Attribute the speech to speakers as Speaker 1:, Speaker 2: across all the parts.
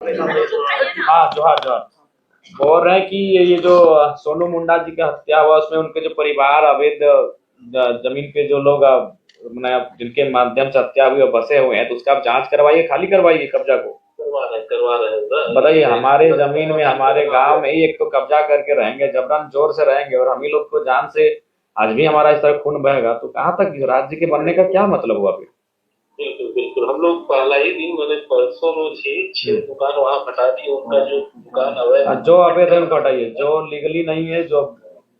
Speaker 1: हाँ जोहार जोहार। बोल रहे हैं कि ये जो सोनू मुंडा जी का हत्या हुआ उसमें उनके जो परिवार अवैध जमीन पे जो लोग जिनके माध्यम से हत्या हुई और बसे हुए हैं, तो उसका आप जांच करवाइए, खाली करवाइए कब्जा को।
Speaker 2: करवा रहे हैं।
Speaker 1: बताइए, हमारे जमीन में हमारे गांव में ही एक तो कब्जा करके रहेंगे, जबरन जोर से रहेंगे, और हम ही लोग को जान से आज भी हमारा इस तरह खून बहेगा, तो कहाँ तक राज्य के बनने का क्या मतलब हुआ फिर?
Speaker 2: बिल्कुल बिल्कुल, हम लोग पहला ही दिन मैंने परसों रोज ही 6 दुकान वहाँ हटा दी। उनका जो दुकान अवैध
Speaker 1: जो अवैध है उनको हटाइए, जो लीगली नहीं है, जो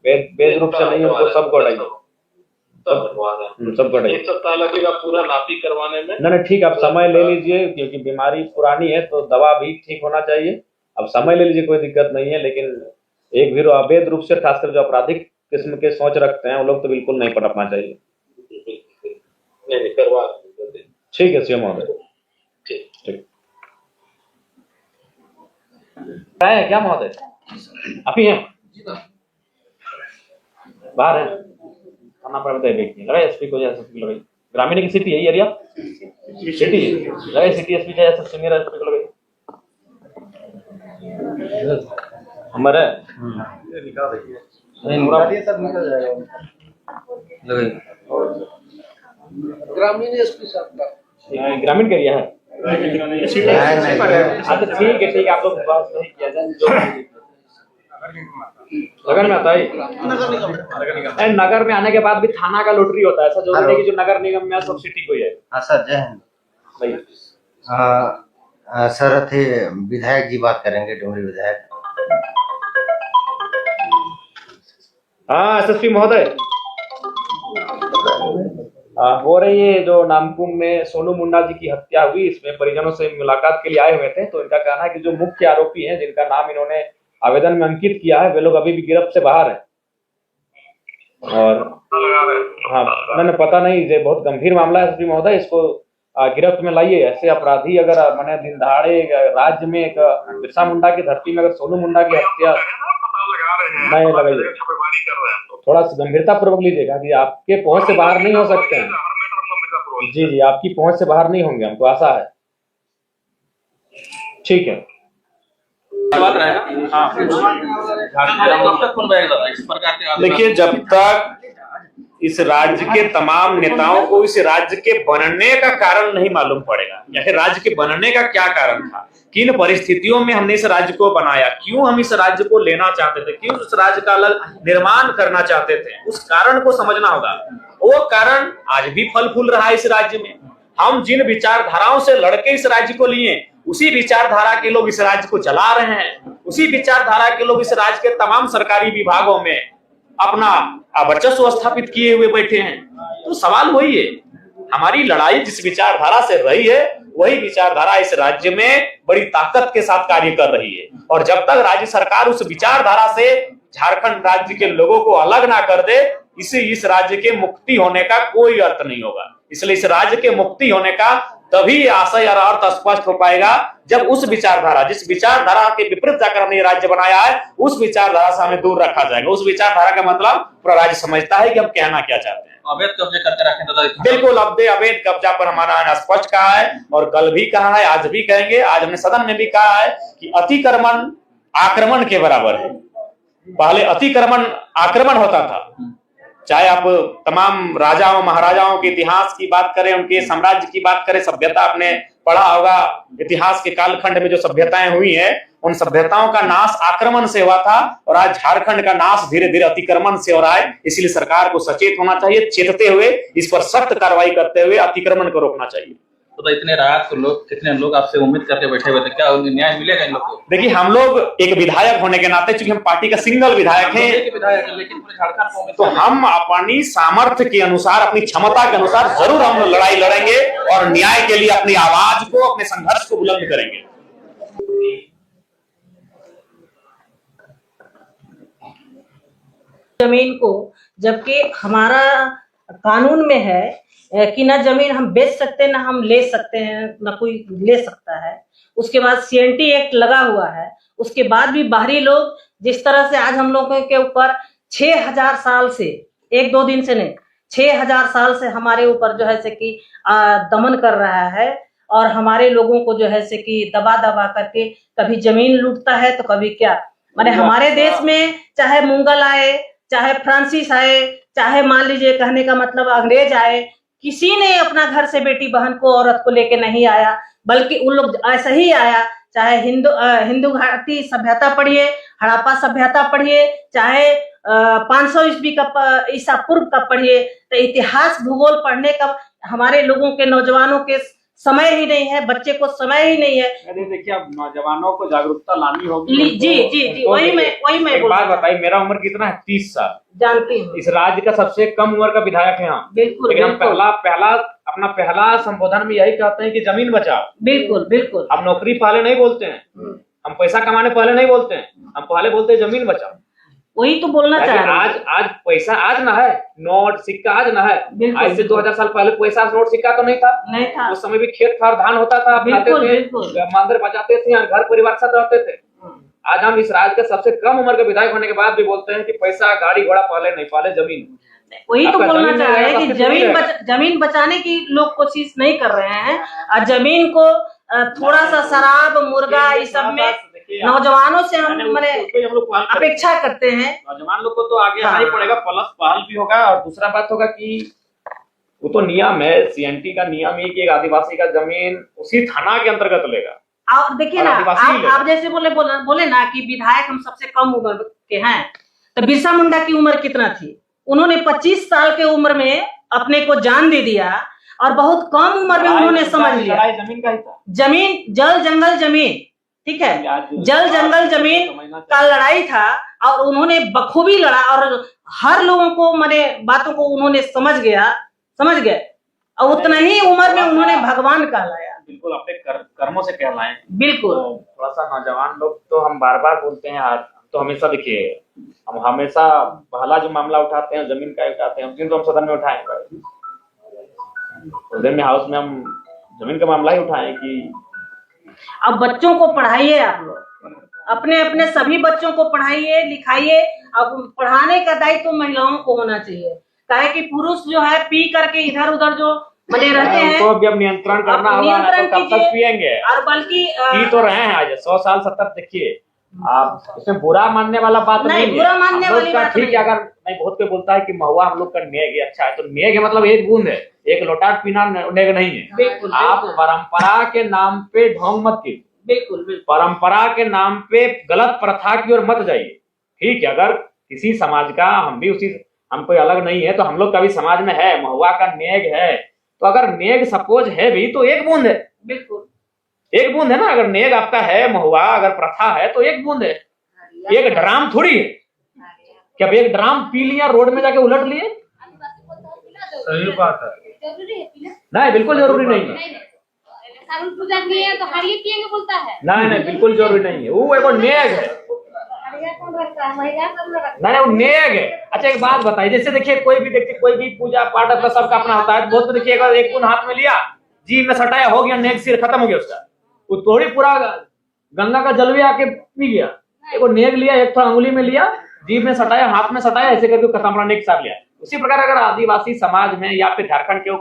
Speaker 1: वैध रूप से नहीं है, उनको सबको हटाइए, सब हटाइए।
Speaker 2: 1 सप्ताह लगेगा पूरा नापी करवाने में।
Speaker 1: नहीं ठीक, आप समय ले लीजिए, क्योंकि बीमारी पुरानी है तो दवा भी ठीक होना चाहिए। अब समय ले लीजिए, कोई दिक्कत नहीं है, लेकिन एक भी अवैध रूप से, खासकर जो आपराधिक किस्म के सोच रखते हैं वो लोग तो बिल्कुल नहीं पटकना चाहिए।
Speaker 2: नहीं करवा,
Speaker 1: ठीक है सीएम महोदय, ठीक है क्या महोदय? आप ही हैं? बाहर है, खाना पड़ा बताइए, देखिए लगा एसपी को, एसपी लगाइए। ग्रामीण की सिटी है ये एरिया, सिटी लगाइए, सिटी एसपी का एसपी सीनियर एसपी को लगाइए। हमारे निकाल देखिए, सब निकल जाएगा, लगाइए।
Speaker 2: ग्रामीण एसपी साहब का
Speaker 1: ग्रामीण का एरिया है। हाँ तो ठीक है, आप लोग बात नहीं किया जाए, नगर में आता है। नगर में आने के बाद भी थाना का लॉटरी होता है, ऐसा जरूरी नहीं कि जो नगर निगम में सब सिटी को ही है।
Speaker 3: हाँ सर, जय हिंद। सर थे विधायक जी बात करेंगे, डुमरी विधायक।
Speaker 1: हाँ एसएसपी महोदय, हो रही है जो नामकुम में सोनू मुंडा जी की हत्या हुई, इसमें परिजनों से मुलाकात के लिए आए हुए थे, तो इनका कहना है कि जो मुख्य आरोपी हैं, जिनका नाम इन्होंने आवेदन में अंकित किया है, वे लोग अभी भी गिरफ्त से बाहर हैं। और हाँ मैंने पता नहीं, ये बहुत गंभीर मामला है एसपी महोदय, इसको गिरफ्त में लाइए। ऐसे अपराधी अगर मैंने दिन दहाड़े राज्य में एक बिरसा मुंडा की धरती में अगर सोनू मुंडा की हत्या नहीं लगाइए, थोड़ा गंभीरता पूर्वक लीजिएगा कि आपके पहुंच से बाहर नहीं हो सकते हैं। जी आपकी पहुंच से बाहर नहीं होंगे, हमको आशा है। ठीक है, देखिए जब तक इस राज्य के तमाम नेताओं को इस राज्य के बनने का कारण नहीं मालूम पड़ेगा, या राज्य के बनने का क्या कारण था, किन परिस्थितियों में हमने इस राज्य को बनाया, क्यों हम इस राज्य को लेना चाहते थे, क्यों इस राज्य का निर्माण करना चाहते थे, उस कारण को समझना होगा। वो कारण आज भी फल फूल रहा है इस राज्य में। हम जिन विचारधाराओं से लड़के इस राज्य को लिए, उसी विचारधारा के लोग इस राज्य को चला रहे हैं, उसी विचारधारा के लोग इस राज्य के तमाम सरकारी विभागों में अपना वर्चस्व स्थापित किए हुए बैठे हैं। तो सवाल वही है, हमारी लड़ाई जिस विचारधारा से रही है, वही विचारधारा इस राज्य में बड़ी ताकत के साथ कार्य कर रही है। और जब तक राज्य सरकार उस विचारधारा से झारखंड राज्य के लोगों को अलग ना कर दे, इस राज्य के मुक्ति होने का कोई अर्थ नहीं होगा। इसलिए इस राज्य के मुक्ति होने का तभी आशय और अर्थ स्पष्ट हो पाएगा जब उस विचारधारा, जिस विचारधारा के विपरीत जाकर हमने ये राज्य बनाया है, उस विचारधारा से हमें दूर रखा जाएगा। उस विचारधारा का मतलब पूरा राज्य समझता है कि हम कहना क्या चाहते हैं।
Speaker 4: अवैध कब्जे करके रखें दादा,
Speaker 1: बिल्कुल अवैध कब्जा पर हमारा स्पष्ट कहा है, और कल भी कहा है, आज भी कहेंगे। आज हमने सदन में भी कहा है कि अतिक्रमण आक्रमण के बराबर है। पहले अतिक्रमण आक्रमण होता था, चाहे आप तमाम राजाओं महाराजाओं के इतिहास की बात करें, उनके साम्राज्य की बात करें, सभ्यता आपने पढ़ा होगा, इतिहास के कालखंड में जो सभ्यताएं हुई हैं, उन सभ्यताओं का नाश आक्रमण से हुआ था, और आज झारखंड का नाश धीरे धीरे अतिक्रमण से हो रहा है। इसलिए सरकार को सचेत होना चाहिए, चेतते हुए इस पर सख्त कार्रवाई करते हुए अतिक्रमण को रोकना चाहिए।
Speaker 4: तो इतने रात को लोग, कितने लोग आपसे उम्मीद करके बैठे हुए थे, क्या न्याय मिलेगा इन लोग को?
Speaker 1: देखिए हम लोग एक विधायक होने के नाते, चूंकि हम पार्टी का सिंगल विधायक हैं,
Speaker 4: लेकिन पूरे झारखंड
Speaker 1: तो हम अपनी सामर्थ्य के अनुसार, अपनी क्षमता के अनुसार जरूर हम लड़ाई लड़ेंगे और न्याय के लिए अपनी आवाज को, अपने संघर्ष को बुलंद करेंगे।
Speaker 5: जमीन को, जबकि हमारा कानून में है कि ना जमीन हम बेच सकते हैं, ना हम ले सकते हैं, ना कोई ले सकता है। उसके बाद सीएनटी एक्ट लगा हुआ है, उसके बाद भी बाहरी लोग जिस तरह से आज हम लोगों के ऊपर 6000 साल से, 1-2 दिन से नहीं, 6000 साल से हमारे ऊपर जो है कि दमन कर रहा है, और हमारे लोगों को जो है से कि दबा दबा करके कभी जमीन लूटता है तो कभी क्या। माने हमारे देश में चाहे मुगल आए, चाहे फ्रांसीस आए, चाहे मान लीजिए कहने का मतलब अंग्रेज आए, किसी ने अपना घर से बेटी बहन को औरत को लेके नहीं आया, बल्कि उन लोग ऐसा ही आया। चाहे हिंदू घाटी सभ्यता पढ़िए, हड़प्पा सभ्यता पढ़िए, चाहे 500 ईस्वी का ईसा पूर्व का पढ़िए, तो इतिहास भूगोल पढ़ने का हमारे लोगों के नौजवानों के समय ही नहीं है, बच्चे को समय ही नहीं है।
Speaker 1: अरे देखिए, अब नौजवानों को जागरूकता लानी होगी।
Speaker 5: जी जी जी, वही मैं
Speaker 1: एक बात बताइए, मेरा उम्र कितना है? 30 साल।
Speaker 5: जानती हूँ।
Speaker 1: इस राज्य का सबसे कम उम्र का विधायक है हम।
Speaker 5: बिल्कुल,
Speaker 1: लेकिन हम
Speaker 5: बिल्कुल।
Speaker 1: अपना पहला संबोधन में यही कहते हैं कि जमीन बचाओ।
Speaker 5: बिल्कुल बिल्कुल।
Speaker 1: हम नौकरी पहले नहीं बोलते हैं, हम पैसा कमाने पहले नहीं बोलते हैं, हम पहले बोलते हैं जमीन बचाओ।
Speaker 5: वही तो बोलना चाह रहे हैं।
Speaker 1: आज पैसा आज ना है, नोट सिक्का आज ना है। आज से 2000 साल पहले पैसा नोट सिक्का तो नहीं था।
Speaker 5: नहीं था।
Speaker 1: उस समय भी खेत खार धान होता था, खाते थे, मंदिर बजाते थे, घर परिवार साथ रहते थे। आज हम इस राज्य के सबसे कम उम्र के विधायक होने के बाद भी बोलते हैं कि पैसा गाड़ी घोड़ा पहले नहीं, पहले जमीन।
Speaker 5: वही तो बोलना चाह रहे हैं कि जमीन बचाने की लोग कोशिश नहीं कर रहे हैं, और जमीन को थोड़ा सा शराब मुर्गा इस सब में नौजवानों से हम लोग अपेक्षा करते हैं।
Speaker 1: नौजवान लोग को तो आगे आना ही पड़ेगा, प्लस पहल भी होगा। और दूसरा बात होगा कि वो तो नियम है, सीएनटी का नियम है कि एक आदिवासी का जमीन उसी थाना के अंतर्गत लेगा।
Speaker 5: और देखिए ना, आप जैसे बोले ना कि विधायक हम सबसे कम उम्र के हैं, तो बिरसा मुंडा की उम्र कितना थी? उन्होंने 25 साल के उम्र में अपने को जान दे दिया, और बहुत कम उम्र में उन्होंने समझ लिया।
Speaker 1: जमीन का ही था,
Speaker 5: जमीन जल जंगल जमीन, ठीक है, जल जंगल जमीन का लड़ाई था, और उन्होंने बखूबी लड़ा, और हर लोगों को माने बातों को उन्होंने समझ गए, और उतना ही उम्र में उन्होंने भगवान कहलाया।
Speaker 1: बिल्कुल, अपने कर्मों से कहलाए।
Speaker 5: बिल्कुल।
Speaker 1: तो थोड़ा सा नौजवान लोग तो हम बार बार बोलते हैं, आज तो हमेशा देखिए, हम हमेशा पहला जो मामला उठाते हैं जमीन का उठाते हैं, उस दिन तो हम सदन में उठाएंगे, उस दिन में हाउस में हम जमीन का मामला ही उठाएं कि
Speaker 5: अब बच्चों को पढ़ाइए, आप लोग अपने अपने सभी बच्चों को पढ़ाइए लिखाइए। अब पढ़ाने का दायित्व तो महिलाओं को होना चाहिए, काहे कि पुरुष जो है पी करके इधर उधर जो बने रहते हैं,
Speaker 1: उनको भी अब नियंत्रण करना होगा, तो कब तक पिएंगे?
Speaker 5: और बल्कि
Speaker 1: पी तो रहे हैं आज 100 साल 70। देखिए, आप इसमें बुरा मानने वाला बात नहीं है,
Speaker 5: बुरा मानने वाली बात
Speaker 1: ठीक है। अगर नहीं, बहुत कोई बोलता है कि महुआ हम लोग का नेग है, अच्छा है, तो नेग है मतलब एक बूंद है, एक लोटा पीना नेग नहीं है। आप परंपरा के नाम पे ढोंग मत कीजिए,
Speaker 5: बिल्कुल।
Speaker 1: परंपरा के नाम पे गलत प्रथा की ओर मत जाइए, ठीक है। अगर किसी समाज का, हम भी उसी, हम कोई अलग नहीं है, तो हम लोग का भी समाज में है, महुआ का नेग है, तो अगर नेग सपोज है भी तो एक बूंद है,
Speaker 5: बिल्कुल
Speaker 1: एक बूंद है ना। अगर नेग आपका है, महुआ अगर प्रथा है तो एक बूंद है, एक ड्राम थोड़ी है कि अब एक ड्राम पी लिया, रोड में जाके उलट लिए।
Speaker 4: सही बात है,
Speaker 1: नहीं, बिल्कुल जरूरी नहीं है।
Speaker 6: पूजा किए तो हरिये पिएंगे बोलता है।
Speaker 1: नहीं, बिल्कुल जरूरी नहीं है, वो एगो नेग है। नहीं, वो नेग है। अच्छा, एक बात बताइए, जैसे देखिए कोई भी पूजा पाठ अपना सबका अपना होता है, बहुत देखिए अगर एक बूंद हाथ में लिया, जीभ में सटाया, हो गया नेग, सिर खत्म हो गया उसका। वो थोड़ी पूरा गंगा का जल भी आके पी गया। एक नेग लिया, एक थोड़ा अंगुली में लिया, जीभ में सटाया, हाथ में सटाया, ऐसे करके खत्म, अपना नेग साफ लिया। उसी प्रकार अगर आदिवासी समाज में या फिर झारखंड के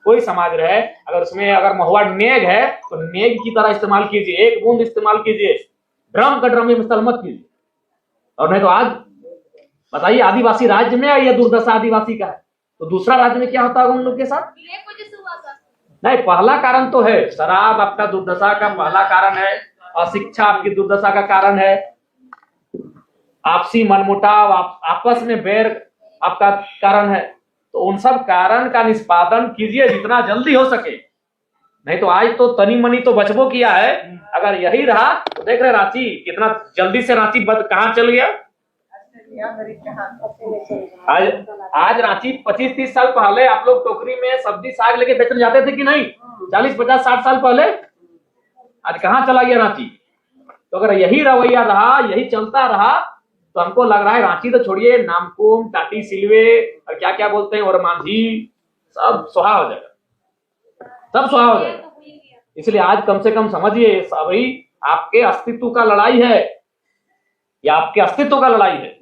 Speaker 1: कोई समाज रहे, अगर उसमें अगर महुआ नेग है तो नेग की तरह इस्तेमाल कीजिए, एक बूंद इस्तेमाल कीजिए, ड्रम का ड्रम में इस्तेमाल मत कीजिए। और नहीं तो आज बताइए, आदिवासी राज्य में यह दुर्दशा आदिवासी का है, तो दूसरा राज्य में क्या होता होगा उन लोग के साथ? नहीं, पहला कारण तो है शराब, आपका दुर्दशा का पहला कारण है, अशिक्षा आपकी दुर्दशा का कारण है, आपसी मनमुटाव, आपस में बैर आपका कारण है। तो उन सब कारण का निष्पादन कीजिए जितना जल्दी हो सके, नहीं तो आज तो तनी मनी तो बचबो किया है, अगर यही रहा तो देख रहे रांची कितना जल्दी से रांची कहाँ चल गया। आज रांची 25-30 साल पहले आप लोग टोकरी में सब्जी साग लेके बेचने जाते थे कि नहीं? 40-50-60 साल पहले। आज कहाँ चला गया रांची? तो अगर यही रवैया रहा, यही चलता रहा, तो हमको लग रहा है रांची तो छोड़िए, नामकुम, टाटी सिलवे और क्या क्या बोलते हैं, और मांझी, सब सुहा हो जाएगा, सब सुहा हो जाएगा। इसलिए आज कम से कम समझिए, सभी आपके अस्तित्व का लड़ाई है, या आपके अस्तित्व का लड़ाई है,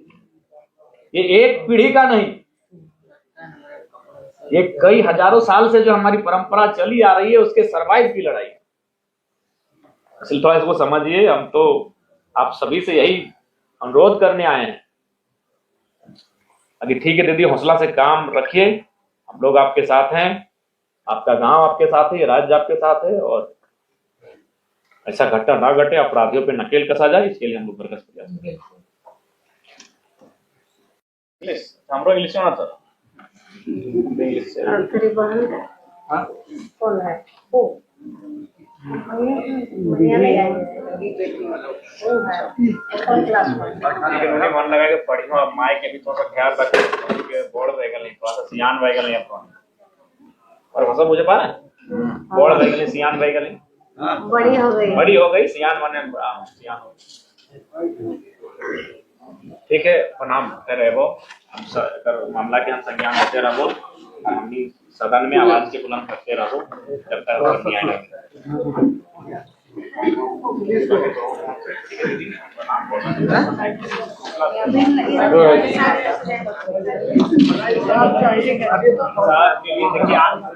Speaker 1: ये एक पीढ़ी का नहीं। ये कई हजारों साल से जो हमारी परंपरा चली आ रही है उसके सरवाइव की लड़ाई है। इसलिए थोड़ा इसको समझिए। हम तो आप सभी से यही अनुरोध करने आए हैं। अभी ठीक है दीदी, हौसला से काम रखिए, हम लोग आपके साथ हैं, आपका गांव आपके साथ है, राज्य आपके साथ है, और ऐसा घटना ना घटे, अपराधियों पे नकेल कसा जाए, इसके लिए हम लोग बरकस प्रयास करें। हमरो इंग्लिश में सर इंग्लिश से
Speaker 5: तेरी बहन
Speaker 1: हां
Speaker 5: कौन है वो बढ़िया नहीं आई वो है कौन क्लास में
Speaker 1: उन्होंने मन लगा के पढ़ियो। अब माय के भी थोड़ा ख्याल रखे कि बोर्ड रहेगा नहीं, थोड़ा सा सियान रहेगा नहीं अपन, और भाषा मुझे पता है बोर्ड रहेगा नहीं, सियान रहेगा नहीं, बड़ी हो गई सियान माने सियान हो। ठीक है, प्रणाम करते रहो, हम मामला के हम संज्ञान लेते रहो, हम सदन में आवाज के बुलंद करते रहो जब तक न्याय नहीं।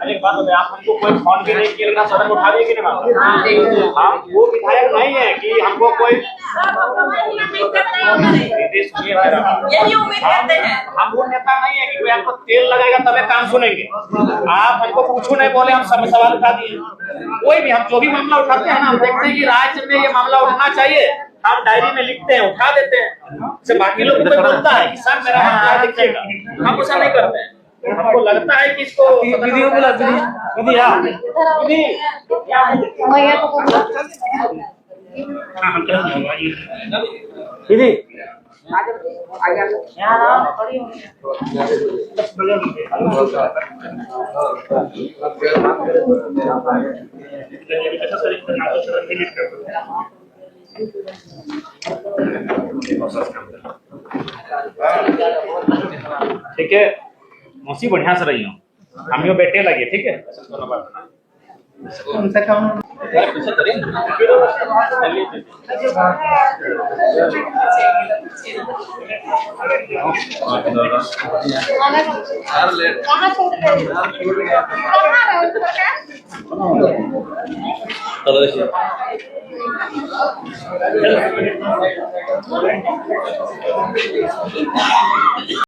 Speaker 1: एक बात बताइए, आप हमको कोई फोन भी नहीं किया ना, सदन उठाइए कि नहीं मामला? हम वो विधायक नहीं है कि हमको कोई सुनिए मेरा, हम वो नेता नहीं है कि कोई आपको तेल लगाएगा तभी काम सुनेंगे। आप हमको कुछ नहीं बोले, हम सब सवाल उठा दिए। कोई भी हम जो भी मामला उठाते हैं ना, हम देखते हैं कि राज्य में ये मामला उठना चाहिए, हम डायरी में लिखते हैं, उठा देते हैं। से बाकी लोग कोई बोलता है कि सर मेरा मामला देखिएगा, हम ऐसा नहीं करते हैं। हमको लगता है कि इसको विधि बोला विधि हां विधि विधि ठीक है, मौसी बढ़िया से रही हो, हम यो बैठे लगे। ठीक है, दोनों बात
Speaker 3: उनसे कम
Speaker 4: पीछे करिए
Speaker 6: कहाँ छोड़ गए? कहाँ रहे
Speaker 4: चलो देखिए